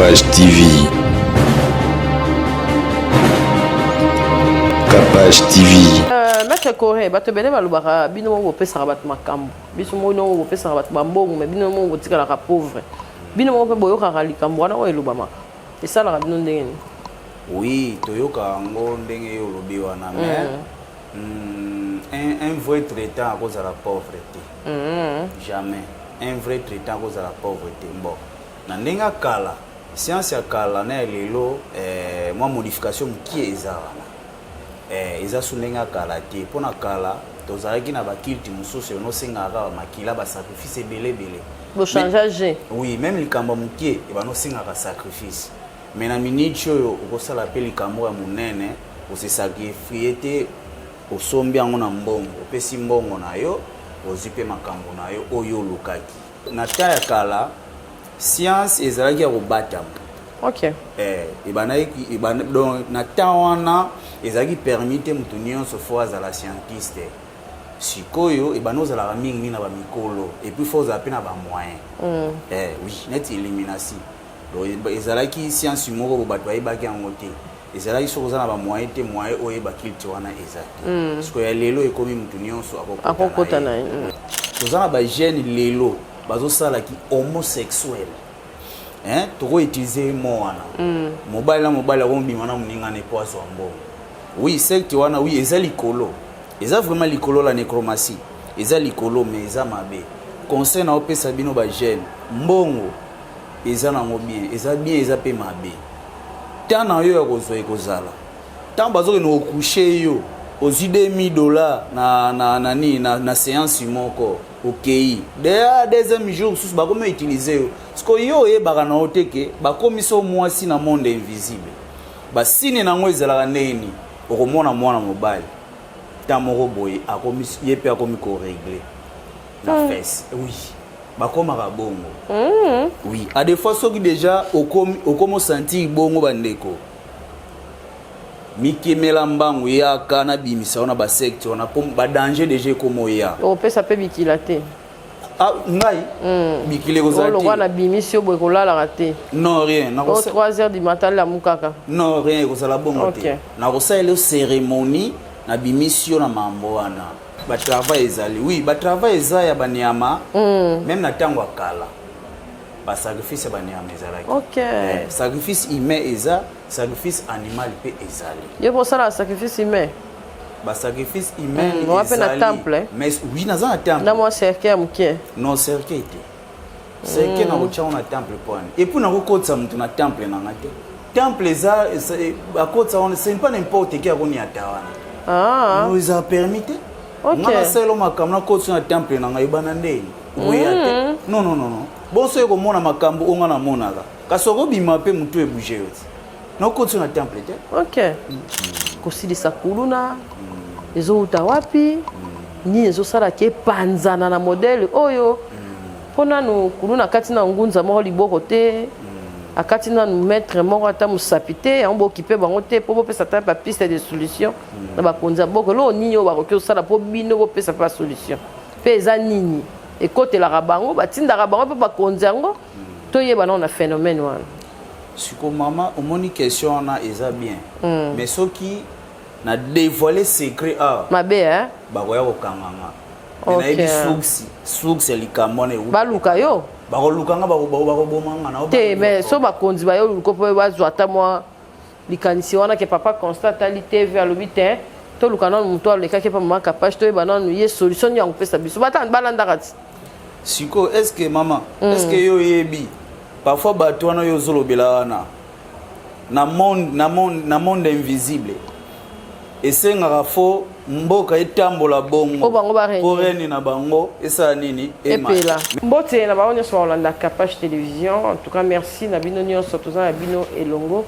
Capage TV. Capage TV. Maître Corée, bato bele balubaka bino mo pesa rabat makambo. Biso mo no pesa rabat bambongo, mais bino mo tika la pauvre. Bino mo pe boyoka likambo wana o elubama. Et ça la bino ndenge. Oui, toyoka ngo ndenge yo lobi wana mais un vrai traitant à cause de la pauvreté. Jamais. Un vrai traitant à cause de la pauvreté. Bon. Na ndenga kala, science ya kala na lelo moi modification qui est ça wana. Eza sunenga kala te. Pona kala, tozalaki na bakilti mususu no sengaka makila ba sacrifice belé. Bo changer. Oui, même likambo mukie e ba no sengaka sacrifice. Mais na minute oyo okosala pe likambo ya munene, ose sacrifier te osombi yango na mbongo, opesi mbongo na yo, ozipe makambo na yo oyo lukaki. Na ta ya kala, science ezalaki ya kobata. OK. Donc na ta wana ezalaki permettre mutu nyonso fo azala scientiste. Sikoyo ebanozala mingi na ba mikolo et puis faut zapper na ba moyens. Oui, net élimination. Donc ezalaki science moko bato bayebaki yango te. Ezalaki soko za na ba moyen te moyen oyeba kilti wana ezaki. Parce que ya lelo ekomi mutu nyonso akokota na. Tozana ba jeune lelo bazosala ki homosexuel. Toko utiliser mo wana. Mobile akombima na muninga ne poaso ambo. Oui, secte wana oui ezali kolo. Eza vraiment likolo la nécromancie. Eza likolo mais eza mabe. Conseil na opesa bino ba jeune mbongo eza na bien, eza pe mabe. Tana yo ya kozwa ekozala. Tant bazoke no coucher yo ozi $2000 na séance moko OK. Deuxième jour sous ba comment utiliser yo. Parce que yo e baka na oteke ba komiso mwasi na monde invisible. Ba sine na ngo ezala neni okomona mwana mobile. Tant moko boye akomis yepe akomi ko régler. La fesse. Oui. Bakomaka bongo. Oui, à des fois ceux qui déjà okomo sentir bongo bandeko. Mikemela mbangu ya kana bimisa ona ba secte ona ba danger déjà komo ya. O pesa pe bikila te. Ah ngai. Bikile ko zati. O lo wana bimisio boy ko lala raté. Non rien, na ko 3h du matin la mukaka. Non rien ko sala bongo te. Na ko sala cérémonie na bimisio na mambo wana. Ba travail ezali oui ba travail ezaya banyama même na tango akala ba sacrifice banyama ezalaki. OK. Sacrifice humain eza sacrifice animal pe ezali yo pour ça la sacrifice humain ba sacrifice humain on appelle na temple mais oui na za na temple na mo cercle mukie non cercle te cercle na ocha na temple point et puis na kokotsa mutu na temple na ngate temple eza akotsa on c'est pas n'importe qui akoni atawana nous a permis. OK. Ngana selo makamna kotsu na temple na ngai bana ndeni. Oyate. Non. Bonso yeko mona makambo onga na monaka. Kasoko bima pe mutu ebuje yoti. Na kotsu na temple te. OK. Kosilisa kuluna. Ezo utawapi? Ni ezo sala ke panzana na modèle oyo. Pona no kuluna kati na ngunza mo liboko te. Akati na maître moko ata musapite on bo occupé bango te po pesa ta pa piste de solution na ba konza boko lo nini o ba ko sala po bino bo pesa pa solution pesa nini e côté la rabango batinda rabango pe ba konza ngo to yeba na phénomène wana siko mama omoni question na eza bien mais soki na dévoiler secret mabe ba ko ya ko kanganga na ebi suksi likamone baluka yo bakolukanga bakobomanga na te mais so bakonzi bayo luko po bazwa ta moi likanisi wana ke papa constate ali TV alobi te to lukana muto aleka ke pa mama capage to ebana no ye solution ya ngopesa biso batanda balanda kati siko est-ce que maman est-ce que yo yebi parfois bato wana yo zolobela wana na monde invisible esengaka fo mboka etambola bongo po reni na bango esa nini epela mbote na baonyo so Olanda Capage télévision. En tout cas merci na bino nyonso tozana bino elongo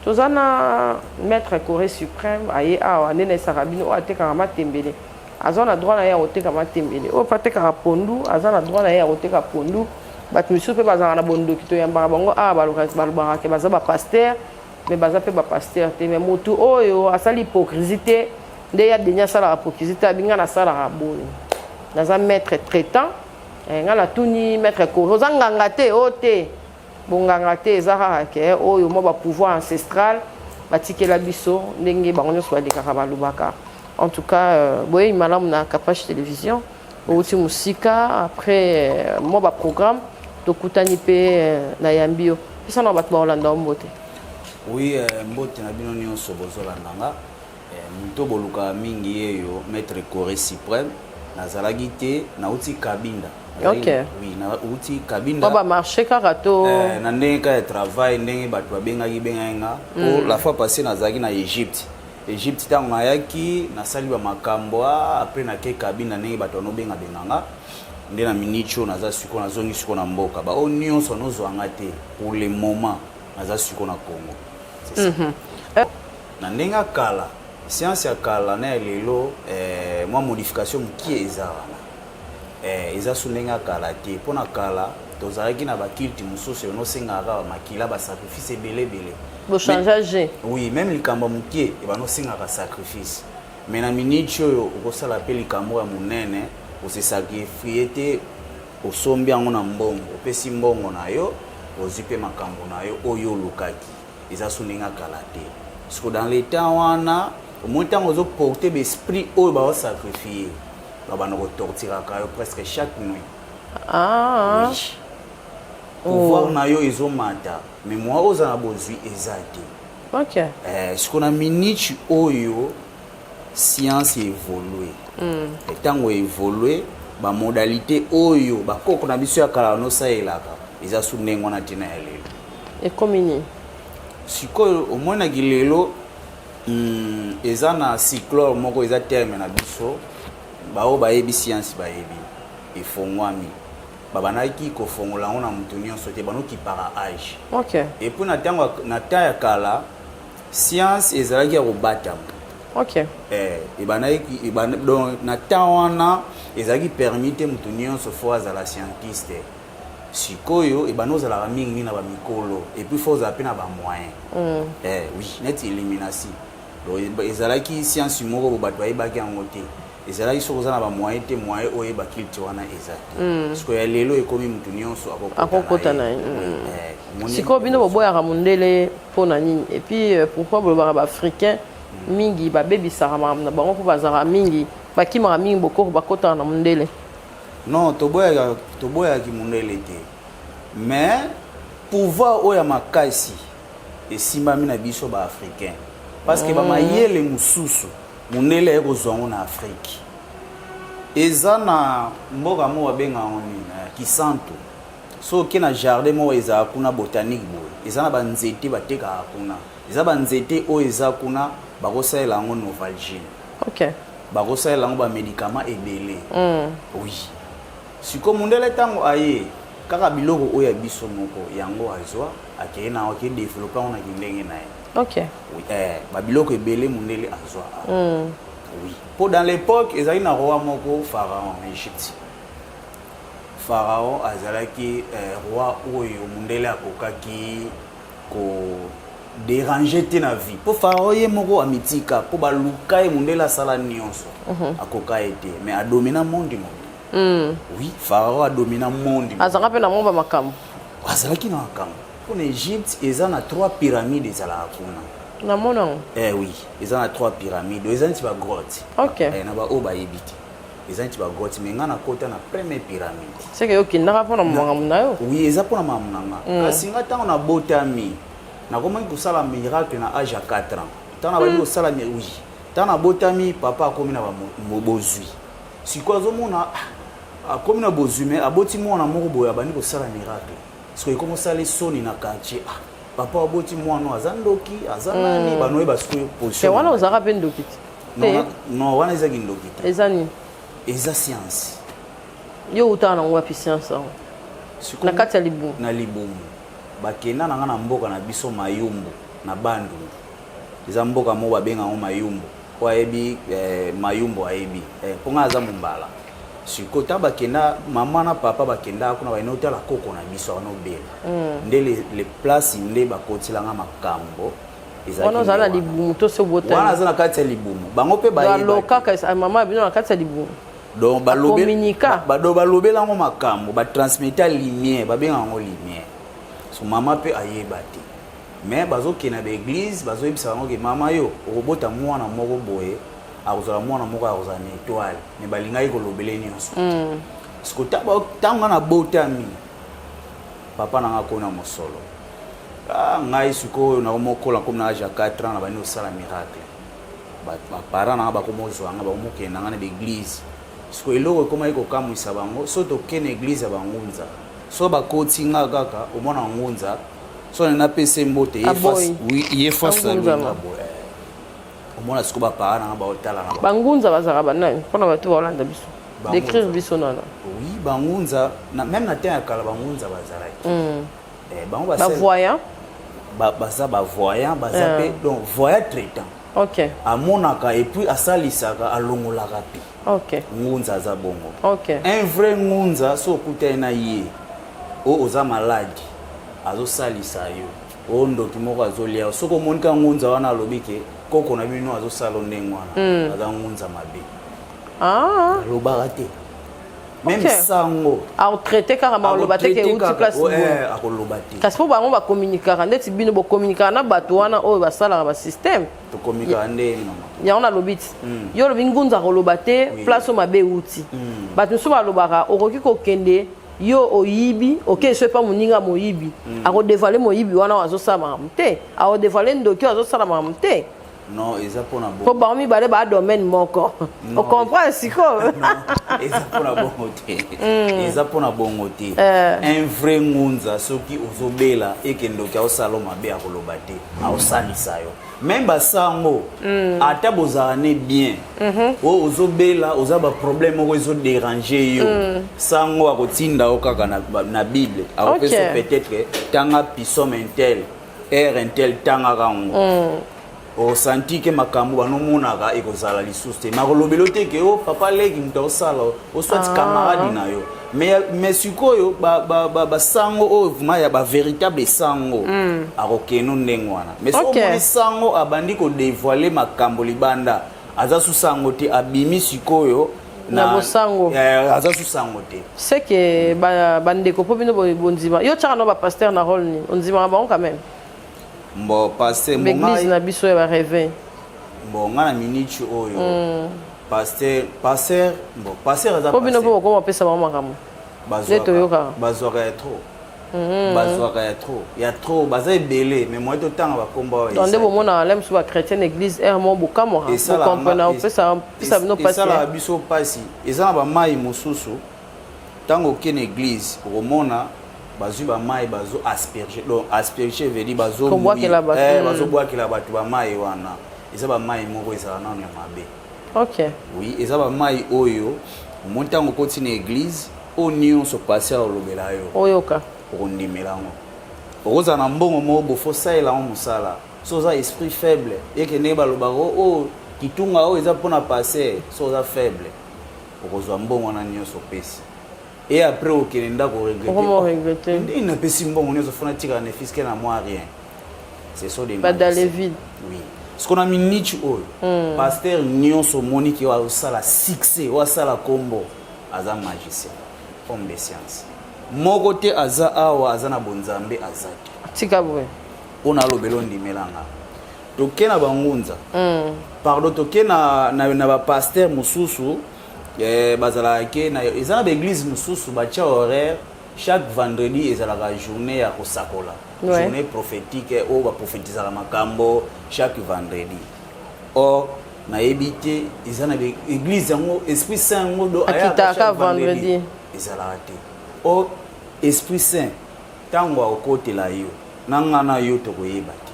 tozana maître Corée suprême aye awa nene sarabino ateka matembele azana droit na ya oteka matembele o pateka pondu azana droit na ya oteka pondu batu misu pe bazana na bondo kito yamba bango baloka balobaka ke baza ba pasteur mais baza pe ba pasteur te mais mutu oyo asali hypocrisie nde ya denya sala hypocrisie abinga na sala raboni naza maître traitant nga la tuni maître Corée ozanganga te o te bonganga te ezaka ke oyo mo ba pouvoir ancestral batikela biso ndenge bango nyonso balekaka balobaka. En tout cas boye malamu na Kapach télévision outi musika après mo ba programme tokutani pe na yambio pesa na bato baolanda mbote. Oui, mbote na bino nyonso bozolandanga muto boluka mingi yeyo maître Corée suprême nazalaki te nauti Kabinda. Ok. Oui, nauti Kabinda. Baba marché karato. Na ndenge ka travail ndenge bato babengaki benga pour la fois passée nazalaki na Égypte. Égypte tango nayaki nasali ba makambo après na ke Kabinda ndenge bato no benga benganga. Nde na minicho naza siko nazongi siko na mboka ba nyonso nozwanga te pour le moment naza siko na Congo. C'est ça. Na ndenga kala science ya kala na lelo moi modification qui eza wana eza su ndenga kala te pona kala tozalaki na bakilte mususu no sengaka makila ba sacrifice belé. Bo changer. Oui, même likambo mukie e ba no sengaka sacrifice. Mais na minicho yo okosala pe likambo ya munene ose sacrifier te osombi yango na mbongo opesi mbongo na yo ozipe makambo na yo oyo lukaki eza su ndenga kala te. Parce que dans les temps wana au moins tant aux porter l'esprit au bas sacrifier là bas nous torturer presque chaque nuit. Oui. Pouvoir na yo ils ont mata mais moi aux en a besoin exact. Ok. Ce qu'on a minute oyo science évolué. Et tant qu'on évolué ba modalité oyo ba koko na biso ya kala no sa elaka ils a sunengo na tina elelo. Et combini siko au moins na gilelo eza na cyclore moko eza terme na biso bao bayebi science bayebi efongwami babanaki ko fongola ona mutu nyonso te banoki para âge. OK. Et puis na tango na taya kala science ezalaki ya kobata. OK. Et banaki donc na tawana ezalaki permettre mutu nyonso fo azala scientiste. Sikoyo et banozala mingi na ba mikolo et puis faut zapper na ba moyen. Oui, net élimination. Donc ezalaki science moko bo bato bayebaki yango te. Ezalaki sokoza na ba moyen te moyen oyeba culture wana ezali. Parce que ya lelo ekomi mutu nyonso akokota na. Siko bino boboyaka mundele pona nini et puis pourquoi bolobaka ba africain mingi ba bebisaka na bango po bazara mingi bakimaka mingi boko bakota na mundele. Non, toboya ki mundele te. Mais pouvoir oya makasi et simbami na biso ba africain. Parce que ba mayele mususu mundele eko zongo na Afrique. Eza na mboka mo babenga oni Kisantu. So ke na jardin mo eza kuna botanique boy. Eza na banzete bateka kuna. Eza banzete o eza kuna bakosala ngo Novalgine. OK. Bakosala ngo ba médicament ebele. Oui. Siko mundele tango aye kaka biloko oya biso moko yango azwa akeye na oke développer on a kindenge na ye. OK. Oui, ba biloko ebele mundele azwa. Oui. Pour dans l'époque ezali na roi moko pharaon en Égypte. Pharaon azalaki roi oyo mundele akokaki ko déranger te na vie. Pour pharaon ye moko amitika pour baluka e mundele sala nyonso. Akoka ete mais a dominer monde mo. Oui, Pharaon a dominé le monde. Azaka pe na momba makambo. Azalaki na makambo. Pour l'Égypte, ils ont 3 pyramides ezala kuna. Na mona. Oui, ils ont 3 pyramides. Ils ont ba grotte. OK. Na ba oba yebiti. Ils ont ba grotte mais ngana kota na première pyramide. C'est que yo kindaka pona mwanga munayo. Oui, eza pona mamunanga. Kasi ngata on a botami. Na komaki kusala miracle na âge à 4 ans. Tana ba yo sala mi oui. Tana botami papa akomi na ba mobozui. Sikwazo mona comme na bozume aboti mwana moko boya bani ko sala miracle parce que comme ça les soni na quartier papa aboti mwana azandoki azanani banoye basko position wana ozaka pe ndoki non wana ezaki ndoki ezani eza science yo utana ngwa pi science na kati ya libumu na libumu bakenda na ngana mboka na biso mayumbu na bandu eza mboka mo babenga ngo mayumbu kwa ebi mayumbu ayebi ponga za mumbala siko ta bakenda mama na papa bakenda kuna baino tala koko na biso no bela nde les places nde bakotila nga makambo ezali wana zala libumu to se bota wana zala kati ya libumu bango pe ba loka ka mama bino na kati ya libumu donc balobela ngo makambo ba transmettre lumière ba benga ngo lumière so mama pe ayeba te mais bazokena ba église bazoyebisa bango ke mama yo okobota mwana moko boye akozala mwana moko akozala na étoile mais balingaki kolobele nyonso siko ntango na botami papa nanga kona mosolo ngai sikoyo nakomokola komi na age ya 4 ans na bandi osala miracle baparent nanga bakomozwanga bakomokenda nga na baeglise siko eloko ekomaki kokamwisa bango so tokende eglise ya bangunza so bakoti nga kaka omona ngunza so nena pese mbote ye face alunga boye omona siko baparent nanga baotala na bangunza bazalaka banani mpona bato baolanda biso décrire biso nana oui bangunza même na temps ya kala bangunza bazalaki bavoyant baza bavoyant baza pe donc voyant traitant ok amonaka et puis asalisaka alongolaka pe ok ngunza aza bongo ok un vrai ngunza so okutani na ye o oza maladi azosalisa yo o ndoki moko azolia soki omonika ngunza wana alobi ke koko na bino azosala ndenge wana aza ngunza mabe alobaka te même sango aotraité kaka maoloba te ke uti place akoloba te kasi mpo bango bakommunikaka ndeti bino bokommunikaka na bato wana oyo basalaka basystème tokommunikaka ndeni mama yango nalobi ti yo olobi ngunza akoloba te place oyo mabe euti bato mosusu balobaka okoki kokende yo oyibi okei so epa moninga moyibi akodevale moyibi wana oyo azosala makambo te akodevale ndoki oyo azosala makambo te non eza mpona bongo mpo bango mibale baa domaine moko ocomprendre sikoyo eza mpona bongo te eza mpona bongo te un vrai ngunza soki ozobela ekendoki aosala mabe akoloba te aosalisa yo même basango ata bozala ne bien oyo ozobela oza baproblème moko ezodérange yo sango akotinda yo kaka na bible akopesa peut-être tanga pisome intel ere intel tangaka yango osanti ke makambo banomonaka ekozala lisusu te makolobelo te ke o papa leki moto akosala oswati camarade na yo mais sikoyo basango oyo vraimen ya bavéritable sango akokeno ndenge wana mais so omoni sango abandi kodévoile makambo libanda aza su sango te abimi sikoyo na bosango aza su sango te c'est que bandeko mpo bino bondima yo tiaka no bapaster na role nini ondimaka bango quand même mbo pasteur l'église na biso ya bareve mbo nga na minute oyo pasteur mbo pasteur aza po bino mpo bokoma opesa bango makambo nde toyokaka bazwaka ya trop bazwaka ya trop baza ebele mais moi totanga bakomba oyo nde bomonaka le mosusu bachrétienne église ere mo bokamwaka bokomprena opesa bino pasi esalaka biso mpasi eza na bamai mosusu ntango okene église okomona bazwi bamai bazo asperger donc asperger veut dire bazobwakela bato bamai wana eza bamai moko ezala nano ya mabe ok oui eza bamai oyo omoni ntango okoti na église oyo nyonso paster olobela yo oyoka okondimela yango okozala na mbongo moko bofosalela yango mosala so oza esprit faible ekende balobaka oyo kitunga oyo eza mpona paster so oza faible okozwa mbongo wana nyonso opesi et après okende ndako regretter ndenge napesi mbongo nyonso fona tika na fiske na moi rien c'est ça des badale vide oui ce qu'on a mis niche oyo pasteur nyonso moniki wa osala succès wa sala kombo aza magicien homme de science moko te aza awa aza na bonzambe aza te tika boye ona lobelo ndimelanga toke na bangunza pardon toke na ba pasteur mosusu bazalaki na eza na baeglise mosusu batia horaire chaque vendredi ezalaka journée ya kosakola journée prophétique oyo baprofétisaka makambo chaque vendredi or nayebi te eza na église yango esprit saint yango do akitaka vendredi ezalaka te or esprit saint ntango akokotela yo na nga na yo tokoyeba te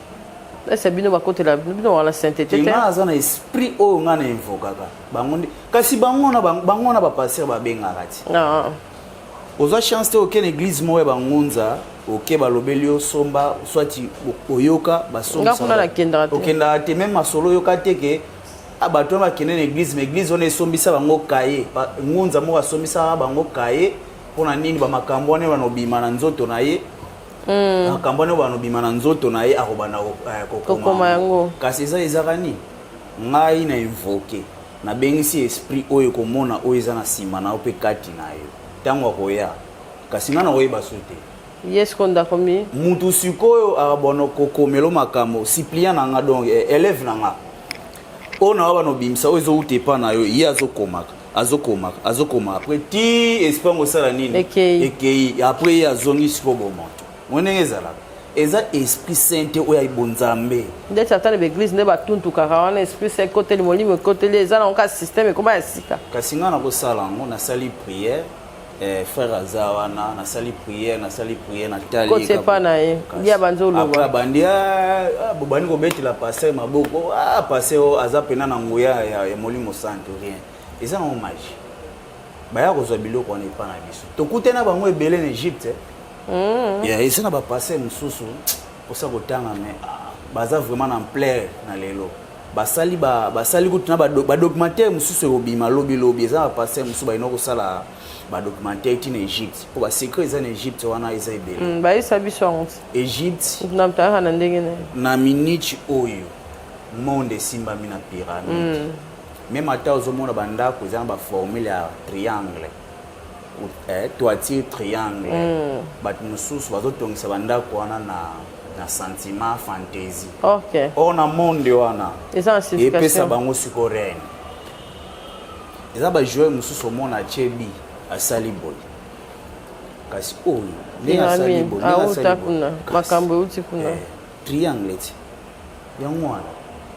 ese bino bakotela bino wala sainteté te nga aza na esprit oyo nga na invokaka bango kasi bango na bapasteur babengaka ti ozwa chance te okene église moko ya bangunza oke balobeli yo somba swati oyoka basomokendaka te meme masolo oyoka te ke bato wana bakende na église ma église wana esombisa bango kaye ngunza moko asombisaka bango kaye mpona nini bamakambo wana banobima na nzoto na ye makambo wana banobima na nzoto na ye akobanda kokoma yango kasi ezaka nini ngai na invoke nabengisi esprit oyo komona oyo eza na nsima na yo mpe kati na yo ntango akoya kasi nga na koyeba so te Yes konda komi. Mutu sikoyo arabono kokomelo makambo suppliant nanga donc élève nanga. Ona aba no bimsa ozo utepa na yo ya azokoma après ti espango sala nini ekei après ya zongi siko bomoto. Monengezala. Eza esprit saint oya ibonzambe. Ndeti atale l'église ne batuntu karawana esprit saint côté le molimo côté les ala onka système comment esika. Kasinga na ko sala ngo na sali prière. Frère Azawana na sali prière na tali côté pa na ye dia banzolo ba bandia bobani ko betela passer maboko passer azapena na ngoya ya molimo santo rien eza na hommage baya ko zwa biloko na ipana biso tokutena bango ebele na Egypte ya eza na ba passer mususu posa kotanga mais baza vraiment en plein na lelo basali kutuna ba documentaire mususu obima lobi eza ba passer mususu ba inoko sala ba documentaire en Égypte pour ba secret en Égypte wana eza ebele ba isa biso honte Égypte na mtaka na ndenge na minute oyo monde simba mina pyramide même ata ozomona bandako eza ba formule ya triangle toiture triangle bat mususu bazotongisa bandako wana na sentiment fantaisie OK on a monde wana eza signification epesa bango siko reine eza ba joueur mususu mona chebi asali boy kasi oyo ni asali boy kuna makambo uti kuna triangle ti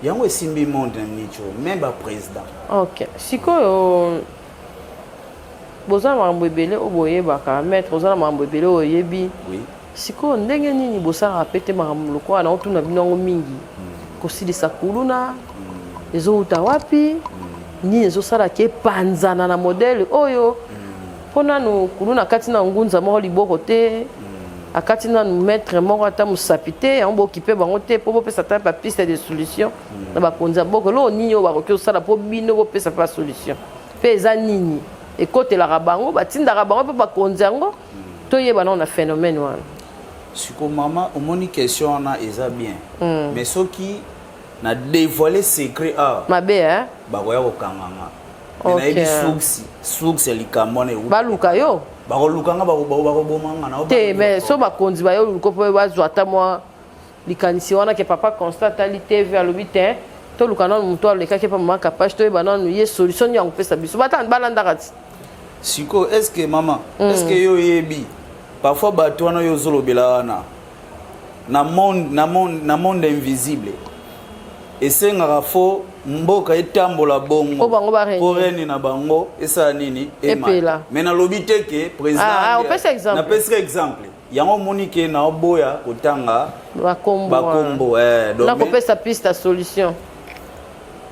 yango esimbi monde na nicho même ba président OK sikoyo bozana mambo ebele oboyebaka maître ozana mambo ebele oyebi oui sikoyo ndenge nini bosala pete makambo lokwa na otuna binongo mingi kosilisa kuluna ezouta wapi ni ezosala ke panzana na modèle oyo pona no kuluna kati na ngunza moko liboko te akati na maître moko ata musapite on bo occupé bango te po bopesa ta pa piste de solution na bakonza boko lo nini o bakoki osala po bino bopesa pa solution pe eza nini ekotelaka bango batindaka bango mpe bakonzi yango toyeba na phénomène wana siko mama omoni question wana eza bien mais soki na dévoiler secret mabe bakoya kokanganga nayebi suksi likambo wana baluka yo bakolukanga bakobomanga na te mais so bakonzi bayo luko mpo bazwa ata mwa likanisi wana ke papa constant ali tv alobi te toluka nanu moto alekaki mpa mama kapage toyeba nanu ye solution yango kopesa biso balandaka ti siko est-ce que mama est-ce que yo yebi parfois bato wana yo ozolobela wana na monde invisible esengaka fo mboka etambola bongo po reni na bango esala nini epela mais nalobi te ke président napesika exemple yango moni ke na oboya kotanga bakombo na kopesa piste ya solution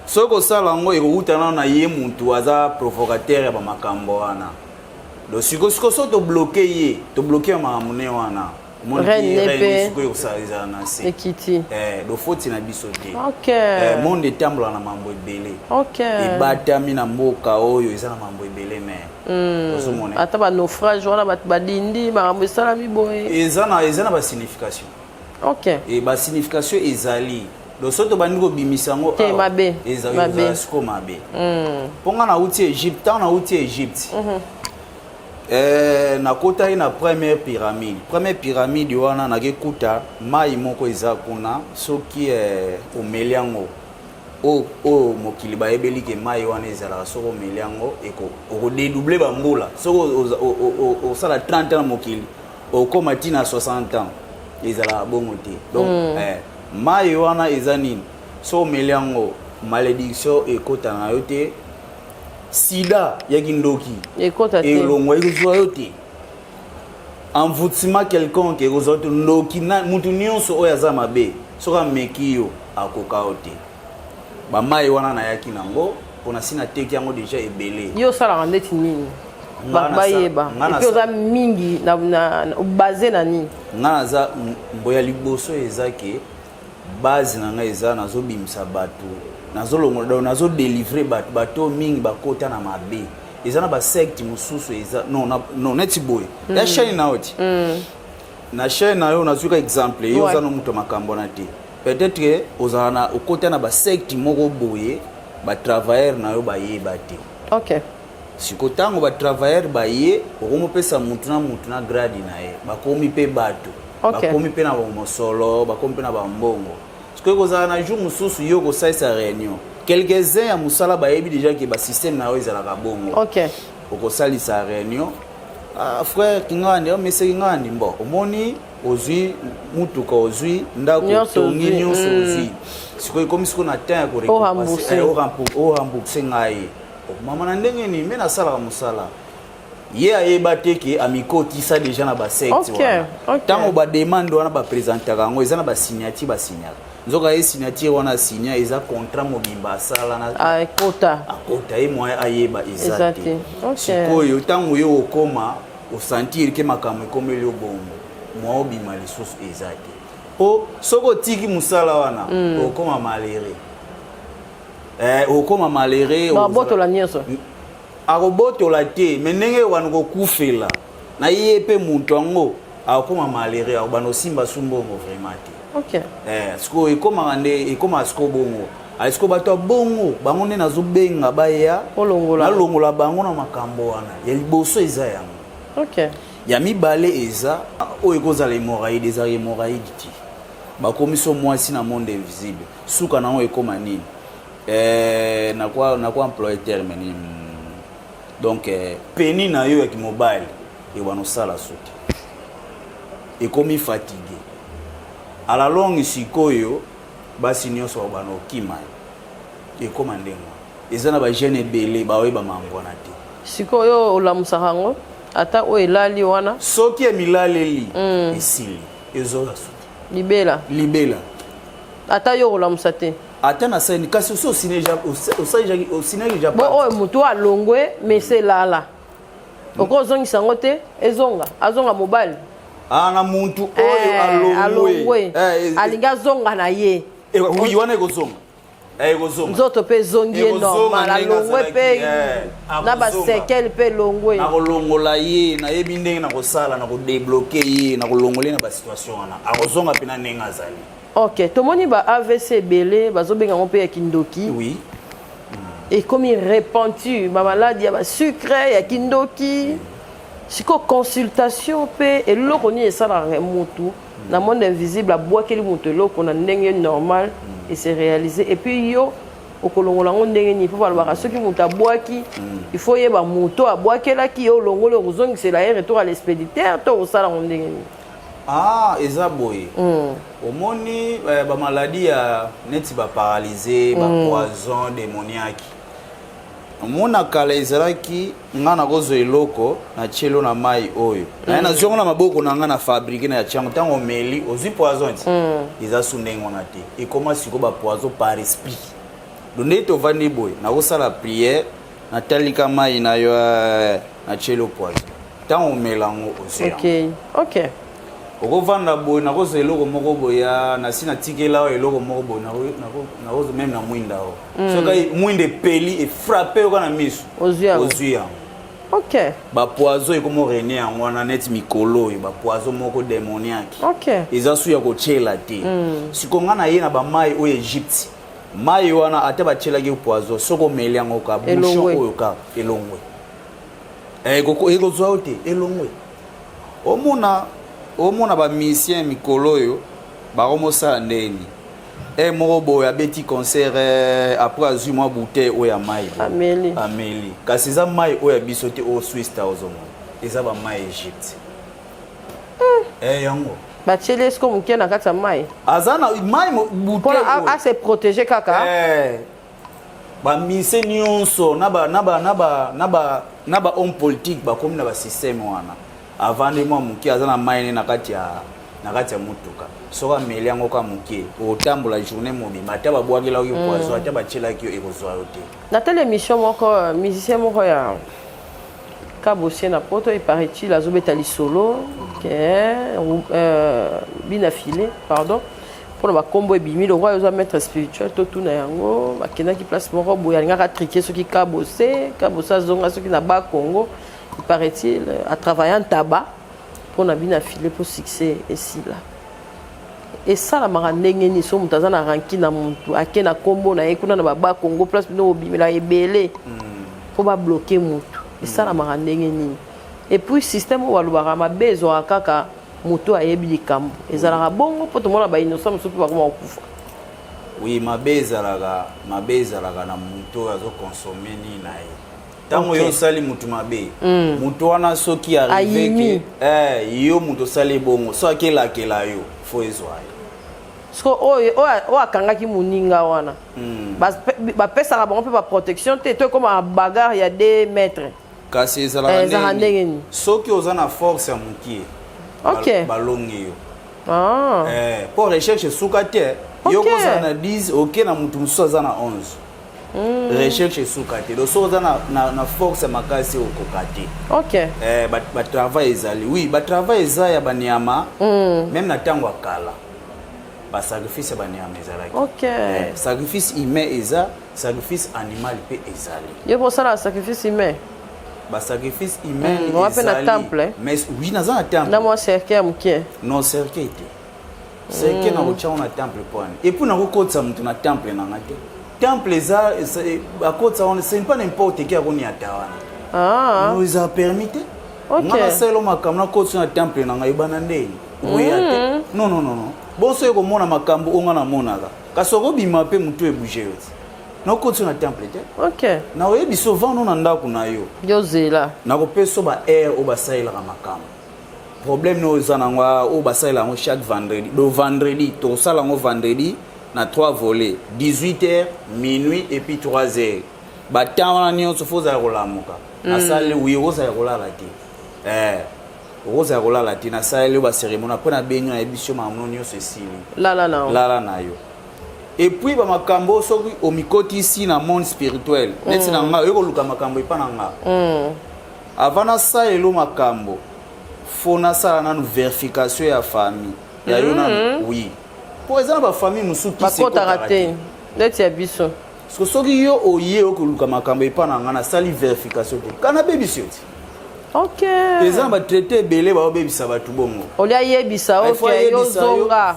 soki osala yango ekokutana na ye mutu aza provocateur ya bamakambo wana donc sikoyo so tobloke ye tobloke ya makambo ne wana ekiti dofoti na biso te monde etambola na mambo ebele ebatami na mboka oyo eza na mambo ebele me ata banaufrage wana bato badindi makambo esalami boye eza na basignification basignification ezali donc so tobandi kobimisa yango ezala siko mabe mpo nga nauti Egypte ntango nauti Egypte nakotaki na première pyramide wana nakekuta mai moko eza kuna soki omeli yango oyo mokili bayebeli ke mai wana ezalaka soki omeli yango okodedouble bambula soki osala 30 ans na mokili okoma ntina 60 ans ezalaka bongo te donc mai wana eza nini soki omeli yango malédiction ekota na yo te sida yaki ndoki elongo ekozwa yo te envoûtement quelconque ekozwa yo te ndoki mutu nyonso oyo aza mabe soki ameki yo akoka yo te bamai wana nayaki nango mpona si nateki yango deja ebele yo osalaka ndeti nini bayeba epi oza mingi base na nini nga naza mboya liboso eza ke base na ngai eza nazobimisa bato nazolongola nazodélivre bato mingi bakota na mabe eza na basecte mosusu eza non neti boye ya chaîne na yo ti na chaîne na yo nazuka exemple yo oza no moto makambo na te peut-être que ozala na okota na basecte moko boye batravailleur na yo bayeba te siko tango ba travailleur ba ye okomo pesa mutu na grade na ye bakomi pe bato bakomi pe na mosolo bakomi pe na bambongo siko kozala na jour mususu yo ko sa réunion quelques-uns ya musala ba yebi déjà que ba système na yo ezalaka bongo oko sali sa réunion frère kingani o mese kingani mbo omoni ozui mutuka ozui ndako tongi nyonso ozui siko ikomi siko na temps ko récompenser o rembourser ngai mama na ndenge ni me na sala musala ye ayeba te ke amikoti sa déjà na ba secte wana tango ba demande wana ba présenter kango eza na ba signature nzoka ye signature wana signa eza contrat mobimba sala na akota ye moya ayeba ezate sikoyo tango yo okoma o sentir ke makambo ekomeli obongo mwa obima lisusu ezate po soko tiki musala wana okoma malere okoma malere babotola nyonso akobotola te me ndenge wana kokufela na ye pe muntu yango akoma malere akobana osimba sumbongo vraiment te siko ekoma nde ekoma siko bongo siko bato bongo bango nde nazobenga baya nalongola bango na makambo wana ya liboso eza yango ya mibale eza oyo ekozala hémorraïde eza hémorraïde ti bakomiso mwasi na monde invisible suka nango ekoma nini na kwa employé terme ni donc peni na yo ya mobile et wana sala soute et comme fatigué à la longue sikoyo basi nyonso bana okima et comme ndengo ezana ba jeune belé ba we ba mangona te sikoyo olamusakango ata o elali wana soki emilaleli esili ezola soute libela ata yo olamusa te ata na sani kasi so sineja o sineja bo o mutu alongwe mese lala okozongisa ngote azonga mobile na muntu oyo alongwe alinga zonga na ye oui wana ekozonga nzoto pe zongi normal alongwe pe na ba sekel pe longwe na kolongola ye na yebi ndenge na kosala na kodébloquer ye na kolongola na ba situation wana akozonga pe na ndenge azali. Ok, tomoni ba AVC belé bazobenga mon pe ya kindoki. Oui. Et comme il répandu ba maladie ya ba sucre ya kindoki. Siko consultation pe eloko ni esala mutu na monde invisible a bois keli mutu eloko na ndenge normal et c'est réalisé et puis yo okolongola ngo ndenge ni faut balobaka soki mutu abwaki il faut yeba mutu abwakela ki yo longole ozongisela ye retour à l'expéditeur to osala ngo ndenge ni. Eza boye. Omoni ba maladie ya neti ba paralysé, ba poison démoniaque. Omona kala ezalaki ngana kozo eloko na chelo na mai oyo. Na na zongo na maboko na ngana fabriquer na ya chango tango meli ozi poison ti. Eza sundengo na te. Et comment siko ba poison par esprit. Donné to vandi boye na kosala prière na talika mai na yo na chelo poison. Tango melango ozi. OK. Okovanda boy na kozo eloko moko boya na sina tikela eloko moko boy na kozo même na mwinda o so kai mwinde peli et frapper o kana miso ozuya. OK. Ba poison e komo rene yango na net mikolo ba poison moko démoniaque. OK. Eza su ya ko chela te. Sikonga na ye na ba mai o Egypte. Mai wana ate ba chela ke poison soko meli yango ka bouchon oyo ka elongwe. Koko ekozwa ote elongwe. Omona ba misien mikolo yo ba komosa ndeni moko boya beti concert après azui moi bouteille oya mai ameli kasi za mai oya biso te o Swiss thousand eza ba mai Egypte yango ba chele esko muke na kata mai azana mai bouteille a se protéger kaka ba misien nyonso na ba homme politique ba comme na ba système wana avant de moi muki azana mai na kati ya mutuka soka meli yango ka muki otambola journée mobi mata ba bwakela yo poison ata ba chela ki ekozwa yote na tele émission moko musicien moko ya Kabosien na poto il paraît-il azobeta li solo bina filé pardon pour ba combo ebimi le roi oza maître spirituel to tuna yango bakena ki place moko boya ngaka triquer soki Kabosa zonga soki na ba Congo. Il paraît-il, à travailler en tabac pour n'a bien affilé pour succès ici là. Et ça la marandenge ni so mutaza na ranki na muntu akena kombo na ekuna na baba Congo place no obi la ebele. Faut pas bloquer mutu. esalamaka ndenge nini et puis système oyo balobaka mabe ezwaka kaka moto ayebi likambo ezalaka bongo mpo tomona bainnocent mosusu mpe bakoma kokufa. Oui, mabe ezalaka na moto oyo azokonsome nini na ye ntango yo osali motu mabe moto wana soki arrive yo moto osali bongo so akelakela yo fo ezwa ye so oyo akangaki moninga wana bapesaka bango mpe baprotection te to ekoma bagarre ya 2 mètres kasi ezalaka ndenge nini soki oza na force ya mokie balongi yo mpo recherche esuka te yo kozala na 10 oke na motu mosusu aza na 11 recherche esuka te donc soki oza na force ya makasi okoka te batravail ezali oui batravail eza ya banyama même na ntango ya kala basacrifice ya banyama ezalaki sacrifice humain eza sacrifice animal mpe ezali yo posala sacrifice humain basacrifice humain ezali na temple mais oui naza na temple na mwa cercle ya mokie non cercle te cercle na kotia na temple poani et puis nakokotisa moto na temple nanga te temple eza akotisa wana ce n'est pas n'importe qui akoni ata wana no eza permis te nga nasala makambo nakotisa na temple nanga yebana ndeni oya te non bonso ekomona makambo onga namonaka kasi okobima mpe motu ebouge yo te nakotisa na temple te na oyebi souvent no na ndako na yo yozela nakopesa ba-aire oyo basalelaka makambo problème no eza nango oyo basalela yango chaque vendredi do vendredi tosala yango vendredi na 3 volets 18h minuit et puis 3h batemps wana nyonso fo ozala kolamuka nasali wi okozala kolala te okozala kolala te nasaleli oyo baceremonie apres nabengi na yebiso makambo nyonso esili lala na yo et puis bamakambo soki omikotisi na monde spirituel neti na nga oyokoluka makambo epa na nga avant nasalelo makambo fo nasala nanu verification ya famille ya yo nanu oui po eza na bafamille mosusu bakotaka te neti ya biso soki yo oye okoluka makambo epa na nga nasali verification te kana bebisi yo ti eza na batraité ebele baobebisa bato bongo olia yebisa yo zonga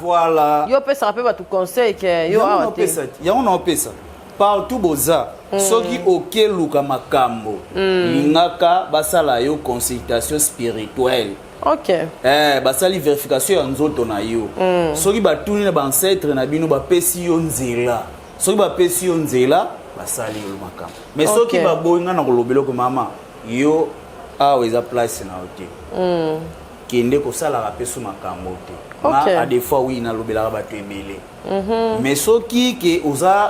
yo opesaka mpe bato conseil ke yo awa te yango naopesa partout boza soki okeluka makambo lingaka basala yo consultation spirituelle basali verification ya nzoto na yo soki batuni na baancetre na bino bapesi yo nzela soki bapesi yo nzela basali yo makambo mais soki baboyi nga na kolobela ko mama yo awa eza place na yo te kende kosalaka mpe so makambo te nga ade fois wi nalobelaka bato ebele mais soki ke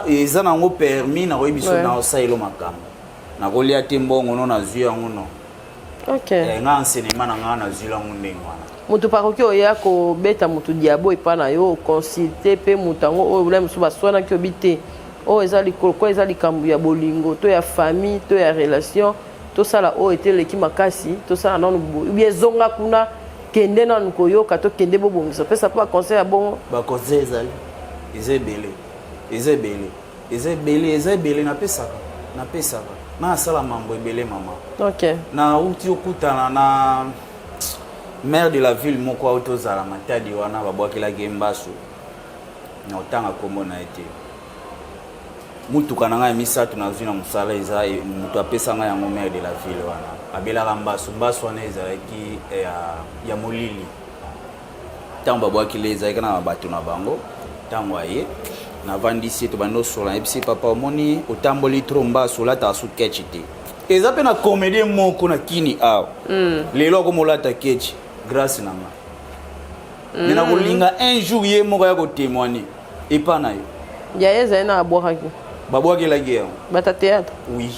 eza nango permis nakoyi biso na osalelo makambo nakolia te mbongo no nazwi yango no nga enseignement na nga nazwi yango ndenge wana moto pakoki oya kobeta moto diabo epa na yo oconsulte mpe moto yango oyo bula mosusu baswanaki obi te oyo eza likolo ko eza likambo ya bolingo to ya famille to ya relation tosala oyo eteleki makasi tosala nanu boye ezonga kuna kende nanu koyoka to kende bobongisa pesa mpe baconseil ya bongo baconseil ezali eza ebele napesaka nasala mambo ebele mama nauti okutana na maire de la ville moko ayo tozala matadi wana babwakelaki mbasu na otanga kombo na ye te mutuka na ngai misato nazwi na mosala eza moto apesa ngai yango maire de la ville wana abelaka mbasu wana ezalaki ya molili ntango babwakile ezalaki na bato na bango ntango aye navandisi tobandi osola yebisi papa omoni otamboli tro mbasu olataka su kechi te eza mpe na comédie moko na kini awa lelo akomolata kechi grâce na nga me nakolinga un jour ye moko ya kotémoigne epa na yo ya ye ezali na abwakaki babwakelaki yango bata théâtre oui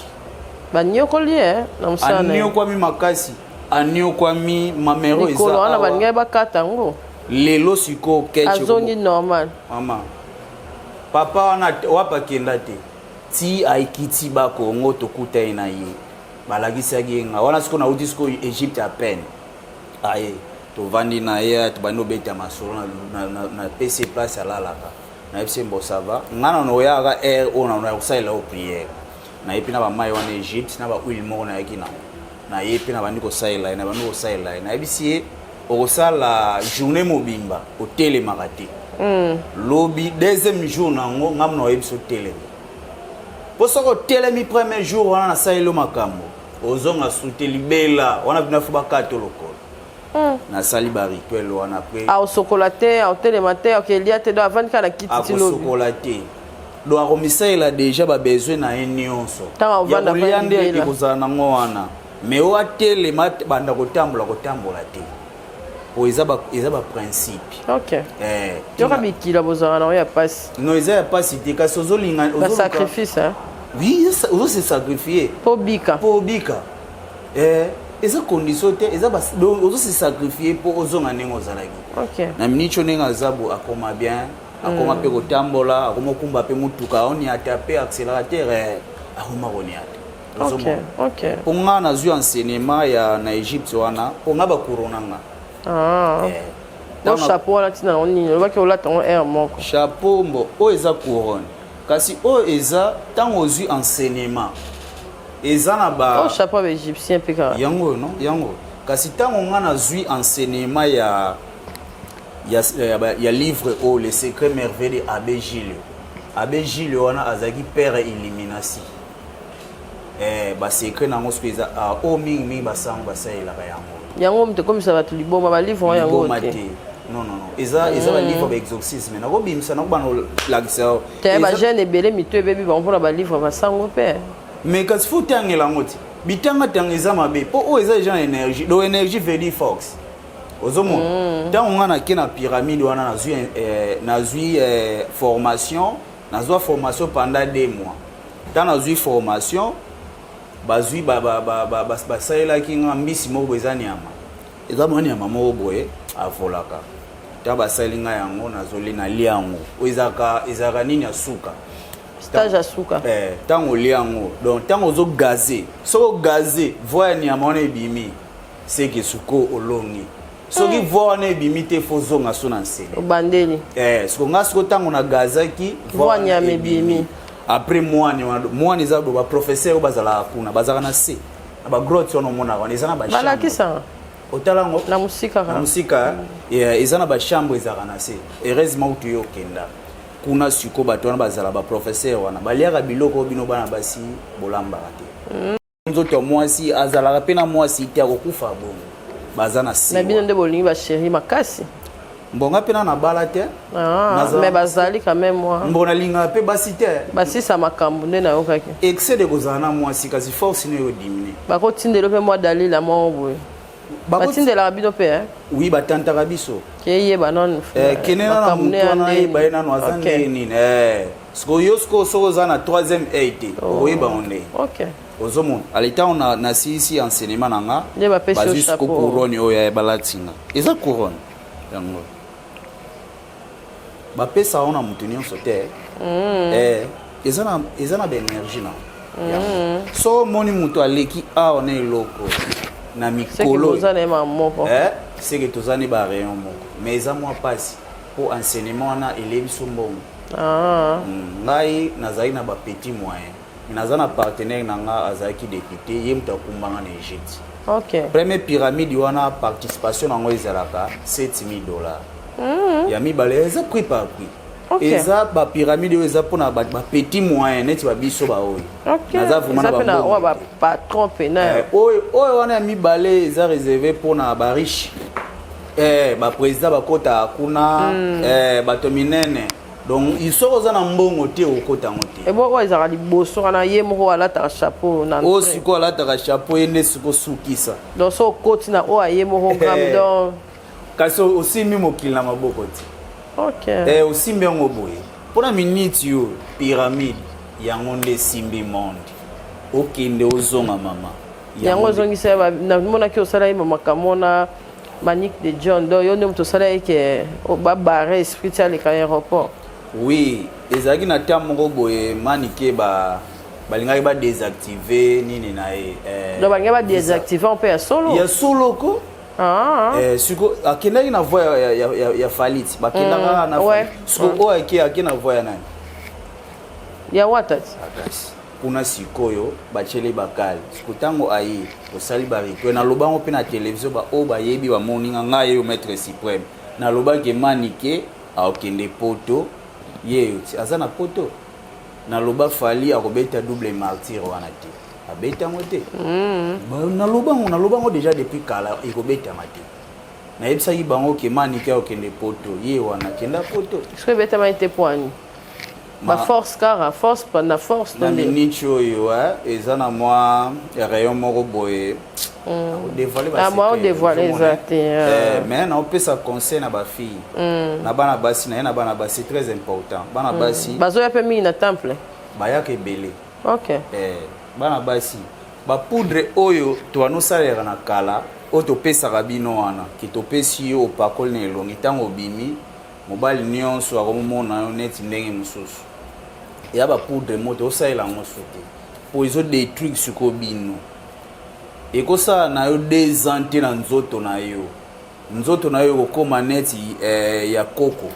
baniokoli na mosala aniokwami makasi aniokwami mamero likolo wana baningai bakata yango lelo siko kechi azongi normal mama papa wana wapakenda te ti aikiti bakongo tokuta ye na ye balakisaki ye nga wana siko nauti siko Egypte à peine aye tovandi na ye tobandi obeta masolo na pesi place alalaka nayebisi mbo sava nga nano oyaka aire oyo nano ya kosalela o prière naye mpe na bamai wana Egypte na bahuile moko nayaki nango naye mpe na bandi kosalela ye na bandi kosalela ye nayebisi ye okosala journée mobimba otelemaka te lobi deuxième jour nango ngamu na oyebisi otelema mpo soki otelemi premier jour wana nasaleli makambo ozonga sute libela wana bina fu bakato lokolo na sali ba rituel wana après au chocolate au télématin au kelia te do avant kana kiti lo chocolate do akomisa ila déjà ba besoin na nyonso ya kuliande ekozala nango wana mais o atelema banda kotambola te po eza ba principe OK yoka bikila bozala na ya passe non eza ya passe te kasi ozolinga ba sacrifice hein oui ozo se sacrifier po bika eza condition te eza ozo se sacrifier po ozonga ndenge ozalaki OK na minicho ndenge azabu akoma bien akoma pe kotambola akoma kumba pe mutuka oni atape accélérateur akoma koniata OK ponga na zui enseignement ya na Égypte wana ponga ba couronnanga donc chapeau là tina oni le baki olata on air moko chapeau mbo o eza couronne kasi o eza tant aux yeux enseignement eza na ba chapeau égyptien peka yango non yango kasi tant on a zui enseignement ya livre o les secrets merveilleux de Abbé Gilles wana azaki père illumination ba secret nango speza o mingi basango basaila yango mte comme ça va tout liboma ba livre yango non eza ba livre ba exorcisme na ko bimisa na ko bana lakisa te ba jeune belé mito bebi ba mpona ba livre ba sango pe mais kasi faut tangela ngoti bitanga tangeza mabe po o eza gens énergie do énergie veli fox ozomo tant on a na pyramide wana na zui formation formation pendant 2 mois tant na zui formation bazui ba saela kinga mbisi moko ezanyama eza moni ya mama oboye avolaka ta basalinga yango nazoli na liango ezaka nini asuka stage asuka tango liango donc tango zo gazer soko gazer voya nyama wana ebimi seke suko olongi soki voya wana ebimi te fozonga so na nsele obandeli soko nga soko tango na gazaki voya nyama ebimi après moi eza do ba professeur bazala kuna bazaka na se ba grotte ono mona wana eza na ba chambre balakisa otalango na musika eza na ba chambre ezaka na se heureusement tu yo kenda kuna siko bato wana bazala ba professeur wana baliaka biloko bino bana basi bolambaka te nzoto mwasi azalaka pe na mwasi te akokufa bongo baza na se na bino nde bolingi ba chéri makasi mbonga pena na bala te mais bazali quand même moi mbona linga pe basi te basi sa makambu nde na yokaki excès de kozala na mwasi kasi force ne yo diminuer bakotindela pe mwa dalila mwa boye batindelaka bino pe oui batantaka biso keyeba nanu kenena na mutu wana yeba ye nano aza ndenge nini siko yo siko soko oza na 3e ete okoyeba ngo ndenge ozomona aleta na sisi enseignement na nga bazwi siko couronne oyo balatinga eza couronne yango bapesa wana mutu nyonso te eza na baénergie na so moni mutu aleki awa na eloko na mikolo seke tozani ba rayon moko mais eza mwa pasi po enseignement wana elebi so mbongo ngai nazali na bapetit moyen naza na partenaire na nga azalaki député ye mutu akumbanga na Égypte première pyramide wana participation nango ezalaka $7,000 ya mibale eza prix par prix eza ba pyramide oyo eza mpona bapetit moyen neti babiso baoyo naza vraiment na patron pena oyo wana ya mibale eza réservé mpona bariche baprésident bakota kuna bato minene donc isoko oza na mbongo te okota yango te oyo ezalaka liboso wana ye moko alataka chapeau oyo sikoyo alataka chapeau ye nde siko sukisa donc so okoti na oyo aye moko grame donc kasi osimbi mokili na maboko te osimbi yango boye mpona minute yo pyramide yango nde esimbi monde okende ozonga mama yango ozongisa namonaki osala ye makambo na manique de John donc yo nde moto osala ye ke babare esprit ti aleka aéroport oui ezalaki na temps moko boye manike balingaki badésactive nini na ye donc balingaki badésactive mpe ya solo ya solo ko siko akendaki na voie ya faliti bakendaka na siko oyo ake na voie ya nani ya watati kuna sikoyo bachele bakali siko ntango aye osali barito nalobango mpe na televizio baoyo bayebi bamoninga ngai yo maître suprême nalobaki manike aokende poto ye yo ti aza na poto naloba fali akobeta double martyre wana te abetango te nalobango déjà depuis kala ekobetama te nayebisaki bango ke manike okende poto ye wana kenda poto soki ebetama ete poani baforce kara force na force na miniti oyo eza na mwa rayon moko boye odévoile eza te mais naopesa conseil na bafille na bana basi na ye na bana basi très important bana basi bazoya mpe mingi na temple bayaka ebele ok bana basi bapoudre oyo tobanosalelaka na kala oyo topesaka bino wana ke topesi yo opakoli na elongi ntango obimi mobali nyonso akomomona yo neti ndenge mosusu ya bapoudre moto osalela yango so te po ezodétruire siko bino ekosala na yo 2 ans te na nzoto na yo ekokóma neti ya koko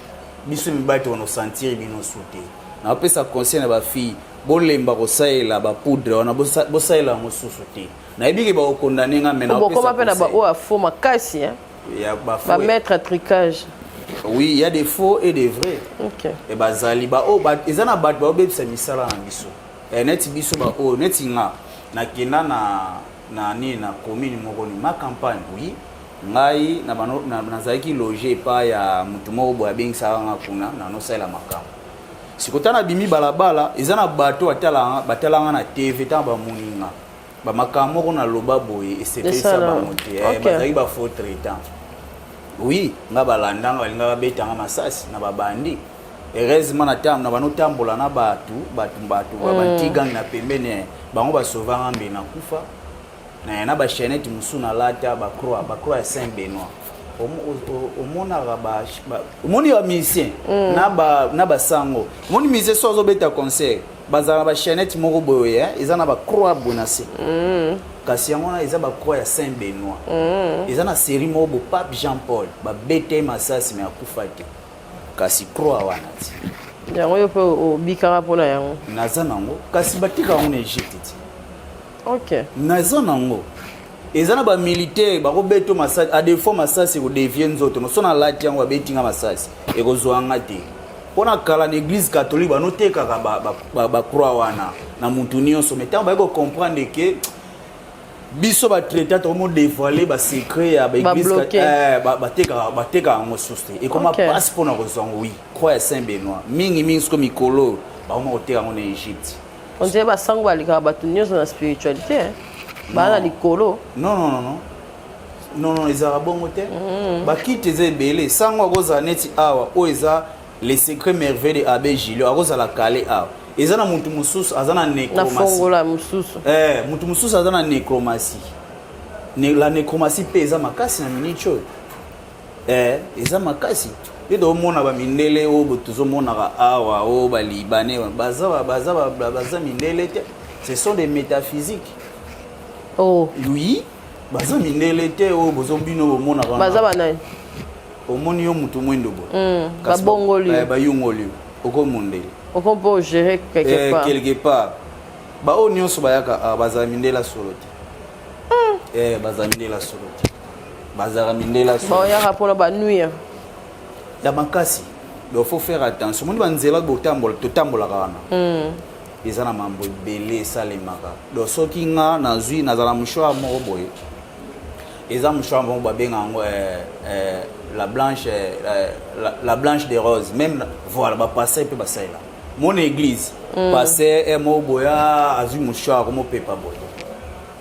biso mibali tokonosentir bino su te naopesa conseil na bafille bolemba kosalela bapoudre wana bosalela yango susu te nayebiki bakokondane nga menabokoma mpe na baoyo afo makasi bamettre tricage. Oui, il y a des faux et des vrais. Ok. Et bazali ils en a bat obebisa misala na biso. Neti biso neti nga na kenda na commune moko ni ma campagne oui. Ngai na nazaki loger pa ya mutu moko boya bengisa nga kuna na no sala makambo. Sikotana bimi balabala ezana bato batalanga na TV ta ba muninga. Ba makambo ko na loba boye esepesa ba mote. Bazali ba faux traitant. Oui, nga balandanga balinga babetanga masasi na babandi. Heureusement na tam na banotambola na batu babantigang na pembene bango basovanga mbe na kufa. Na ba chaînette musu na lata ba croix Saint Benoît. Omona omoni ba musicien na ba sango. Omoni musicien sozo beta concert. Bazala ba chaînette moko boye ezana ba croix bonase. Kasi yango na eza ba croix ya Saint Benoît. Eza na série moko bo Pape Jean-Paul ba bete masasi me akufa te. Kasi croix wana ti. Yango yo pe obikara pona yango. Naza nango kasi batika yango na Egypte ti. OK. Naza nango. Eza na ba militaire ba ko beto masasi a des fois masasi ko devient nzoto no sona lati yango betinga masasi e ko zoanga te. Pona kala na église catholique ba noteka ba croix wana na mutu nyonso metango ba ko comprendre que biso ba traité to mo dévoiler ba secret ya ba église bateka ngo suste et comment passe pour na kozongo oui croix Saint Benoît mingi sko mikolo ba mo oteka ngo na Égypte on dirait ba sango balika ba tunyoso na spiritualité ba na likolo non ezara bongo te ba kite zebele sango akoza neti awa o eza les secrets merveilleux de Abbé Gilio akoza la kale awa ezana mutu mususu azana nécromancie na fongola mususu mutu mususu azana nécromancie la nécromancie pe eza makasi na minicho eza makasi edo mona ba mindele o botuzo mona ka awa o ba libanais baza mindele te ce sont des métaphysiques oui baza mindele te o bozo bino bo mona ka baza banani omoni yo mutu mwendo bo ba bongoli ba yungoli oko mondele on peut gérer quelque part ba o nyonso bayaka bazala mindela solo te bazala mindela solo te bazala mindela solo ba ya rapona ba nuire ya makasi donc faut faire attention moni banzela botambola totambola kana ezana mambo belé salemaka donc soki nga nazwi nazala mshwa moko boye eza mshwa moko babenga ngo la blanche des roses même voilà ba passer pe basaila mon église passé et mo boya azu mouchoir comme pepa boya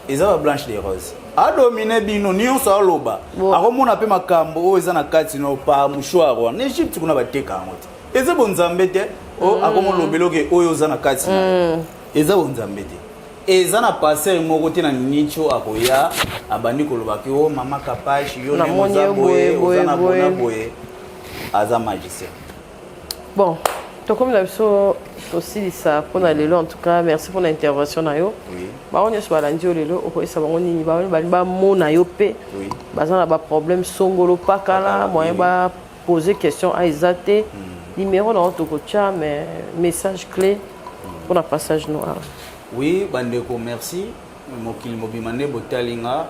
eza ba blanche des roses a dominer bino nyonso aloba akomona pe makambo o eza na kati no pa mouchoir en Égypte kuna bateka ngote eza bonzambe te o akomolobelo ke oyo eza na kati na eza bonzambe te eza na passer moko te na nicho akoya abandi koloba ke o mama kapashi yo ne moza boye ozana bona boye aza magicien. Bon, donc comme la biso aussi ça pour lelo en tout cas merci pour l'intervention na yo. Oui. Ba on yeso balandi lelo o ko isa bango nini ba mona yo pe. Oui. Bazana ba problème songolo pakala moyen ba poser question à Isate. Numéro dans ton coach mais message clé pour la passage noir. Oui, bandeko merci. Mokili mobimane botalinga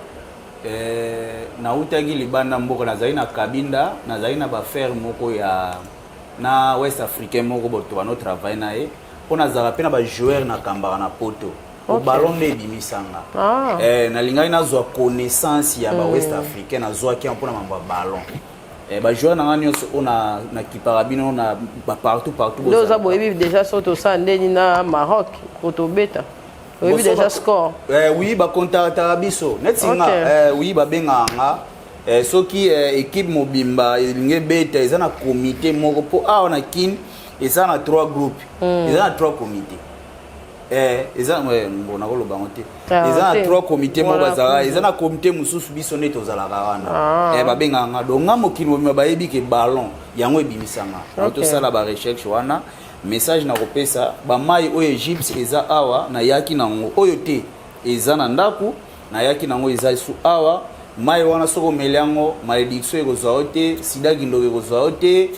nautaki libanda mboka nazali na Kabinda nazali na ba faire moko ya na West Africain moko boto bano travail na e pona zala pena ba joueur na kambara na poto au ballon de bimisanga nalingai nazwa connaissance ya ba West Africain nazwaki mpona mamba ballon ba joueur nanga nyonso ona na kiparabino na partout deux a boyebi déjà soto ça ndeni na Maroc kotobeta boyebi déjà score oui ba contacta biso netinga oui ba benganga soki équipe mobimba elinge beta eza na comité moko po na kin eza na 3 groupes eza na 3 comités eza mbona koloba ngote eza na 3 comités mo bazala eza na comité mususu biso ne tozalaka wana babenganga donga mokili mobimba bayebi ke ballon yango ebimisanga tosala ba recherche wana message na kopesa ba mai oyo Egypte eza awa na yaki nango oyo te eza na ndaku na yaki nango eza su awa mai wana soko meliango malédiction ekozwa te sida kindoke ekozwa te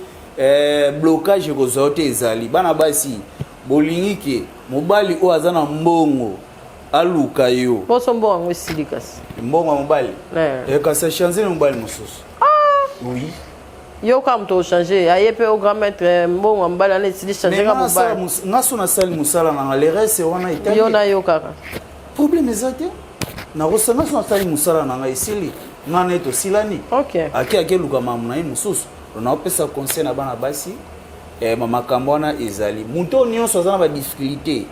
blocage ekozwa te ezali bana basi bolingi ke mobali o azana mbongo aluka yo poso mbongo esilikasi mbongo mobali kasi changer mobali mususu oui yo kam to changer ayepe au grand maître mbongo mbali ana esili changer ka mobali ngaso na sali musala na le reste wana itali yo na yo kaka problème ezate na rosanga so na sali musala na esili ngana to silani ake luka mamu na mususu on a opesa conseil na bana basi makambo wana ezali muto nyonso azana ba difficulté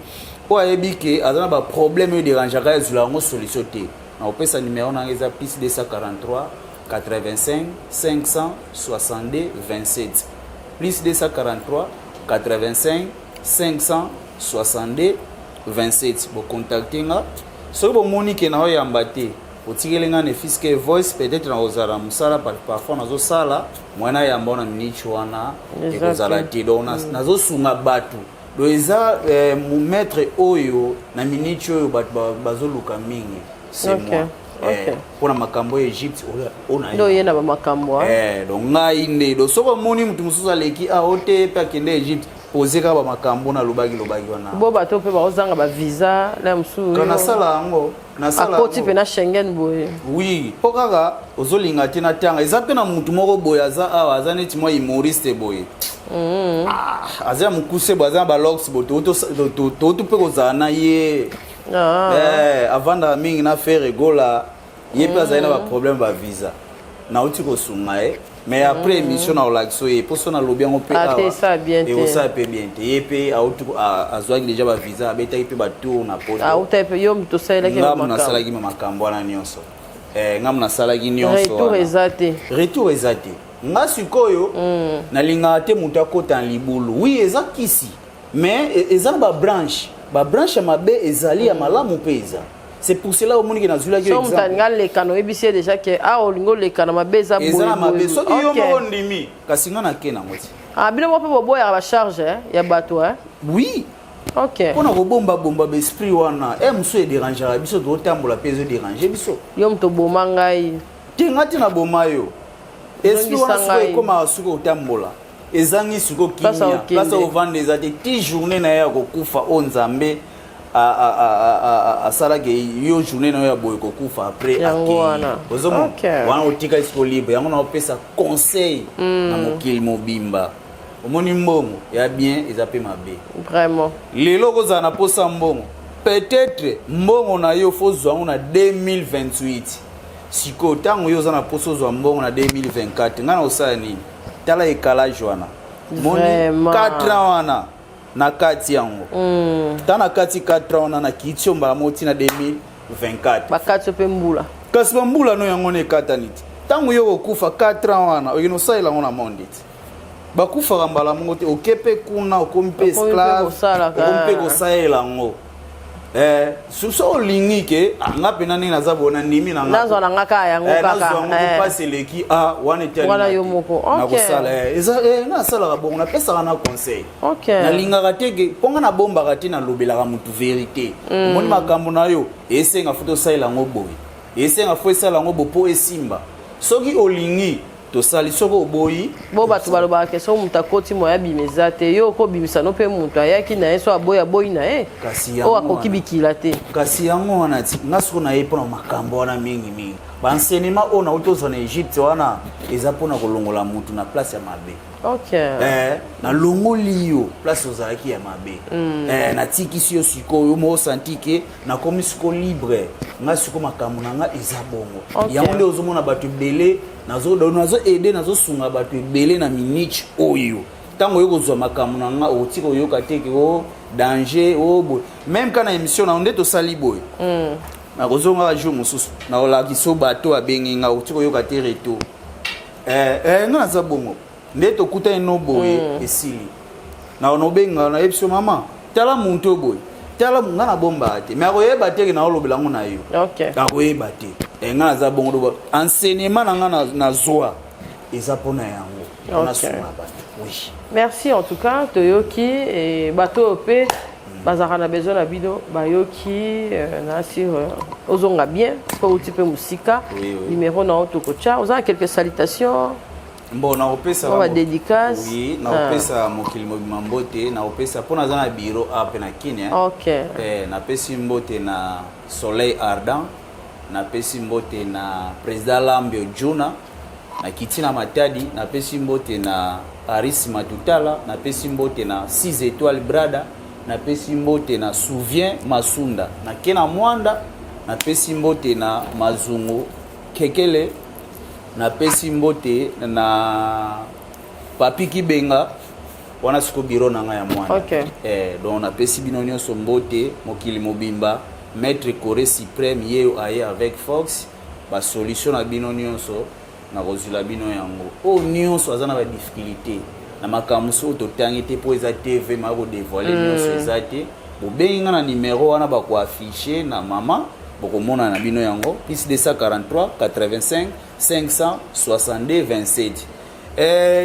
po ayebi ke azana ba problème dérangeaka ezula yango solution te na opesa numéro na ngeza plus 243 85 562 27 plus 243 85 562 27 bo contacter nga so bo monique na oyamba te otikelenga ne fiske voice peut-être na ozara musala parfois nazo sala mwana yamba ona minichi wana ekozala te donc nazo sunga batu do eza mu maître oyo na minichi oyo batu bazoluka mingi c'est moi pour makambo Egypte ona ndo yena ba makambo donc ngai nde do soko moni mutu mususu aleki ote pe akende Egypte poseka ba makambo na lobaki wana bo bato pe bazanga ba visa na musu kana sala ngo na sala akoti pe na Schengen boye oui pokaga ozolinga te na tanga eza pe na mutu moko boye aza neti moi humoriste boye aza mukuse baza ba lox boto to pe kozana na ye avanda mingi na faire gola ye pe aza na ba problème ba visa na uti ko sunga mais après émission na olaxo et pour sona lobby on peut ça bien et ça peut bien et puis azwa déjà ba visa beta pe ba tour na poste uta pe yo mto sala ke makambo na sala ki makambo na nyonso ngam na sala ki nyonso retour ezate nga sikoyo na linga te muta kota libulu oui ezakisi mais eza ba branche mabe ezali ya malamu peza. C'est pour cela au monde qui n'a pas vu exemple. Les canaux ébissés déjà que olingo les canaux mabeza boy. Ezana mabe so yo mo ndimi kasi ngana kena ngoti. Bino mo pe boy ya ba charge ya bato Oui. OK. Pona ko bomba esprit wana muso e déranger biso do tambola peso déranger biso. Yo mto boma ngai. Tingati na boma yo. Esprit wana so koma suko tambola. Ezangi suko kimia. Place au vendre des ati 10 journées na ya ko kufa onzambe. Asala ke yo journée na ya boy ko kufa après ozomo wana otika isko libre yango na opesa conseil na mokili mobimba omoni mbongo ya bien ezape mabe vraiment lelo koza na posa mbongo peut-être mbongo na yo fozwa ngo na 2028 siko tango yo za na poso zwa mbongo na 2024 ngana osala nini tala écalage wana moni 4 ans wana na kati yango tana kati 4 ans na kitio mbala moti na 2024 bakati pe mbula kasi mbula no yango ne kataniti tangu yo okufa 4 ans wana oyino saila ngona mondit bakufa mbala mongo te okepe kuna okompe esclave okompe ko saila ngo so lingi ke anga pena ni nazabona ndimi na nga nazo na ngaka yango kaka nazo ngo passe leki wana tel wala yo moko na ko sala na sala ka bongo na pesa na conseil na linga kateke ponga na bomba kati na lobela ka mutu vérité moni makambo na yo esenga foto saila ngo boy esenga fo sala ngo bo po esimba soki olingi tosali soko boyi bo bato balobaka ke so moto akoti moya bimeza te yo okobimisa no mpe moto ayaki na ye so aboyi na ye oyo akoki bikila te kasi yango wana nga soko na ye mpona makambo wana mingi baenseignement oyo nauti ozwa na Egypte wana eza mpona kolongola motu na place ya mabe nalongoli yo place ozalaki ya mabe natikisi yo sikoyo yo moko santi ke nakomi siko libre nga siko makambo na nga eza bongo yango nde ozomona bato ebele nazo ede nazosunga bato ebele na minute oyo ntango oyo kozwa makambo na nga otika oyoka teke o danger o boye même kana émission na nde tosali boye nakozonga jour mosusu naolakisa bato abengi nga otika oyoka te retour nga naza bongo nde tokuta eno boye esili naonobenga na episode mama tala muntu boye tala nga na bomba te mais akoyeba te na olobela ngo na yo akoyeba te nga naza bongo do enseignement na nga na zwa eza pona yango na suma bato oui merci en tout cas toyoki et bato pe bazaka na besoin na bido bayoki na sur ozonga bien pour uti pe musika numéro na otokocha oza quelques salutations bon naopesa ba dédicace oui naopesa mokili mobima mbote naopesa pona za na bureau ape na Kenya napesi mbote na Soleil Ardent napesi mbote na président Lambio Juna na Kitina Matadi napesi mbote na Aris Matutala napesi mbote na 6 étoiles Brada napesi mbote na Souvien Masunda na Kena Mwanda napesi mbote na Mazungu Kekele napesi mbote na Papi Kibenga wana siko biro na nga ya mwana donc napesi bino nyonso mbote mokili mobimba maître Corée suprême yeo aye avec Fox ba solution na bino nyonso na kozula bino yango o nyonso azana ba difficulté na makambo so totangi te po eza TV ma ko dévoiler nyonso eza te bobenga na numéro wana ba ko afficher na mama bokomona na bino yango plus 243 85 562 27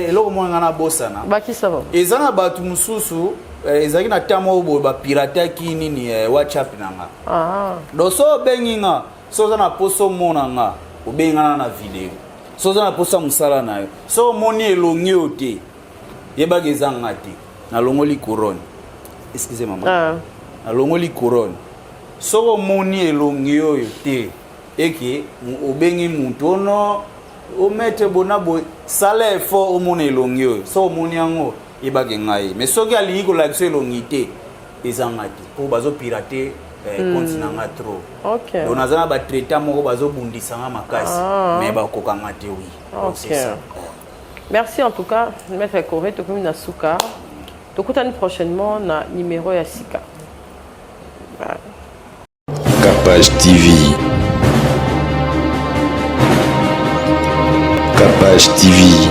eloko mwana na bosana bakisa ba ezana batu mususu ezaki na tamo obo ba pirata kini ni WhatsApp nanga doso benginga soza na poso mona nga obenga na video soza na posa musala nayo so moni elongi ote yebageza ngati na longoli couronne excusez maman na longoli couronne so moni elongi oyo te eke obengi muntu ono o mette bonabo sala effort o moni elongi oyo so moni yango yebage ngai mais soki ali ko la elongi te ezangati po bazo pirater continent trop donc nazana ba traiter moko bazo bundisa nga makasi mais ba kokanga te oui c'est ça merci en tout cas maître Corée to comme na suka to kutani prochainement na numéro ya Sika Capage TV. Capage TV.